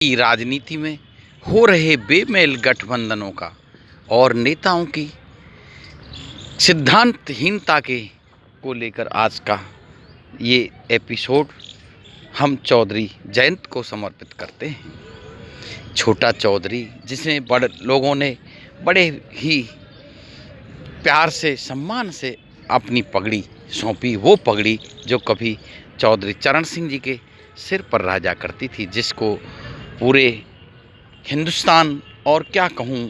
की राजनीति में हो रहे बेमेल गठबंधनों का और नेताओं की सिद्धांतहीनता के को लेकर आज का ये एपिसोड हम चौधरी जयंत को समर्पित करते हैं। छोटा चौधरी जिसे बड़े लोगों ने बड़े ही प्यार से सम्मान से अपनी पगड़ी सौंपी, वो पगड़ी जो कभी चौधरी चरण सिंह जी के सिर पर रह जा करती थी, जिसको पूरे हिंदुस्तान और क्या कहूँ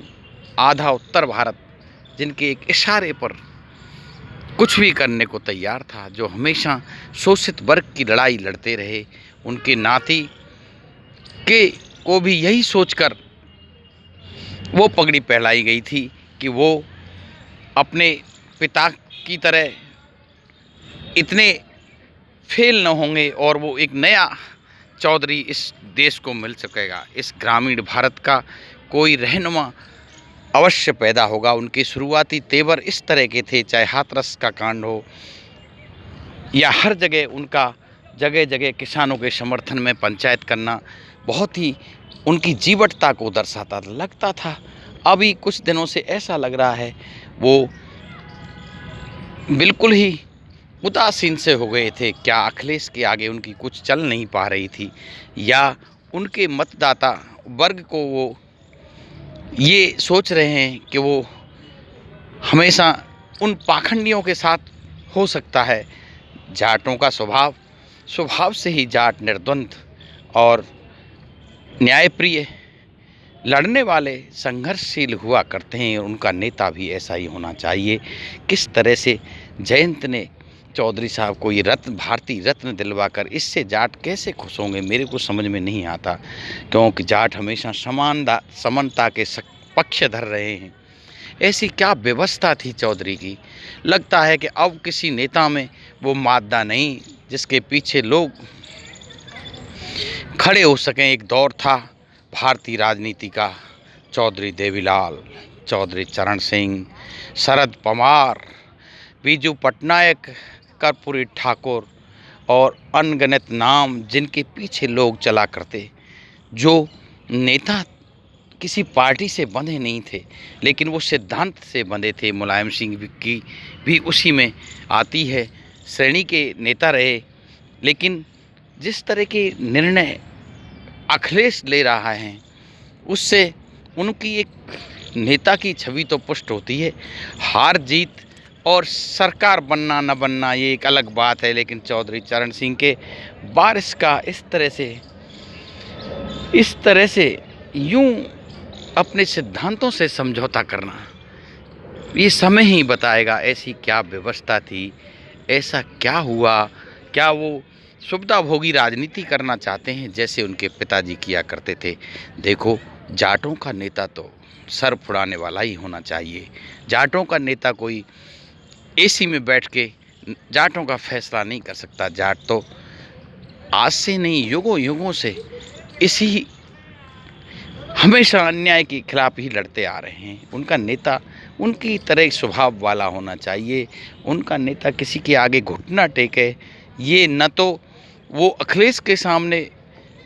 आधा उत्तर भारत जिनके एक इशारे पर कुछ भी करने को तैयार था, जो हमेशा शोषित वर्ग की लड़ाई लड़ते रहे, उनके नाती के को भी यही सोचकर वो पगड़ी पहनाई गई थी कि वो अपने पिता की तरह इतने फेल न होंगे और वो एक नया चौधरी इस देश को मिल सकेगा। इस ग्रामीण भारत का कोई रहनुमा अवश्य पैदा होगा। उनके शुरुआती तेवर इस तरह के थे, चाहे हाथरस का कांड हो या हर जगह उनका जगह जगह किसानों के समर्थन में पंचायत करना बहुत ही उनकी जीवटता को दर्शाता लगता था। अभी कुछ दिनों से ऐसा लग रहा है वो बिल्कुल ही उदासीन से हो गए थे। क्या अखिलेश के आगे उनकी कुछ चल नहीं पा रही थी, या उनके मतदाता वर्ग को वो ये सोच रहे हैं कि वो हमेशा उन पाखंडियों के साथ हो सकता है। जाटों का स्वभाव से ही जाट निर्द्वंद और न्यायप्रिय, लड़ने वाले, संघर्षशील हुआ करते हैं। उनका नेता भी ऐसा ही होना चाहिए। किस तरह से जयंत ने चौधरी साहब को ये भारतीय रत्न दिलवाकर इससे जाट कैसे खुश होंगे, मेरे को समझ में नहीं आता, क्योंकि जाट हमेशा समानता के पक्षधर रहे हैं। ऐसी क्या व्यवस्था थी चौधरी की। लगता है कि अब किसी नेता में वो मादा नहीं जिसके पीछे लोग खड़े हो सकें। एक दौर था भारतीय राजनीति का, चौधरी देवीलाल, चौधरी चरण सिंह, शरद पवार, बीजू पटनायक, कर्पूरी ठाकुर और अनगिनत नाम जिनके पीछे लोग चला करते। जो नेता किसी पार्टी से बंधे नहीं थे, लेकिन वो सिद्धांत से बंधे थे। मुलायम सिंह की भी उसी में आती है श्रेणी के नेता रहे, लेकिन जिस तरह के निर्णय अखिलेश ले रहा है उससे उनकी एक नेता की छवि तो पुष्ट होती है। हार जीत और सरकार बनना न बनना ये एक अलग बात है, लेकिन चौधरी चरण सिंह के बारिश का इस तरह से यूं अपने सिद्धांतों से समझौता करना, ये समय ही बताएगा ऐसी क्या व्यवस्था थी, ऐसा क्या हुआ। क्या वो सुविधाभोगी राजनीति करना चाहते हैं जैसे उनके पिताजी किया करते थे। देखो, जाटों का नेता तो सर फुड़ाने वाला ही होना चाहिए। जाटों का नेता कोई एसी में बैठ के जाटों का फैसला नहीं कर सकता। जाट तो आज से नहीं, युगों युगों से इसी हमेशा अन्याय के खिलाफ ही लड़ते आ रहे हैं। उनका नेता उनकी तरह स्वभाव वाला होना चाहिए। उनका नेता किसी के आगे घुटना टेके, ये न तो वो अखिलेश के सामने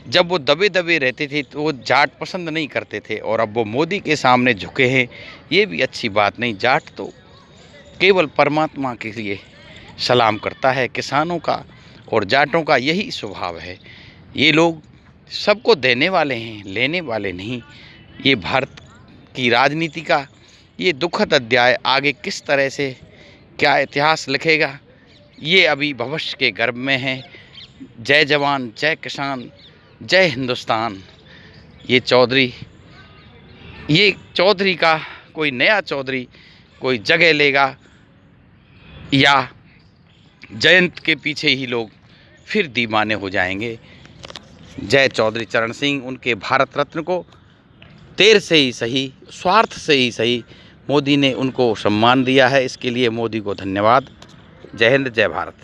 जब वो दबे दबे रहते थे तो वो जाट पसंद नहीं करते थे, और अब वो मोदी के सामने झुके हैं, ये भी अच्छी बात नहीं। जाट तो केवल परमात्मा के लिए सलाम करता है। किसानों का और जाटों का यही स्वभाव है। ये लोग सबको देने वाले हैं, लेने वाले नहीं। ये भारत की राजनीति का ये दुखद अध्याय आगे किस तरह से क्या इतिहास लिखेगा, ये अभी भविष्य के गर्भ में है। जय जवान, जय किसान, जय हिंदुस्तान। ये चौधरी का कोई नया चौधरी कोई जगह लेगा, या जयंत के पीछे ही लोग फिर दीवाने हो जाएंगे। जय चौधरी चरण सिंह। उनके भारत रत्न को देर से ही सही, स्वार्थ से ही सही, मोदी ने उनको सम्मान दिया है। इसके लिए मोदी को धन्यवाद। जय हिंद, जय भारत।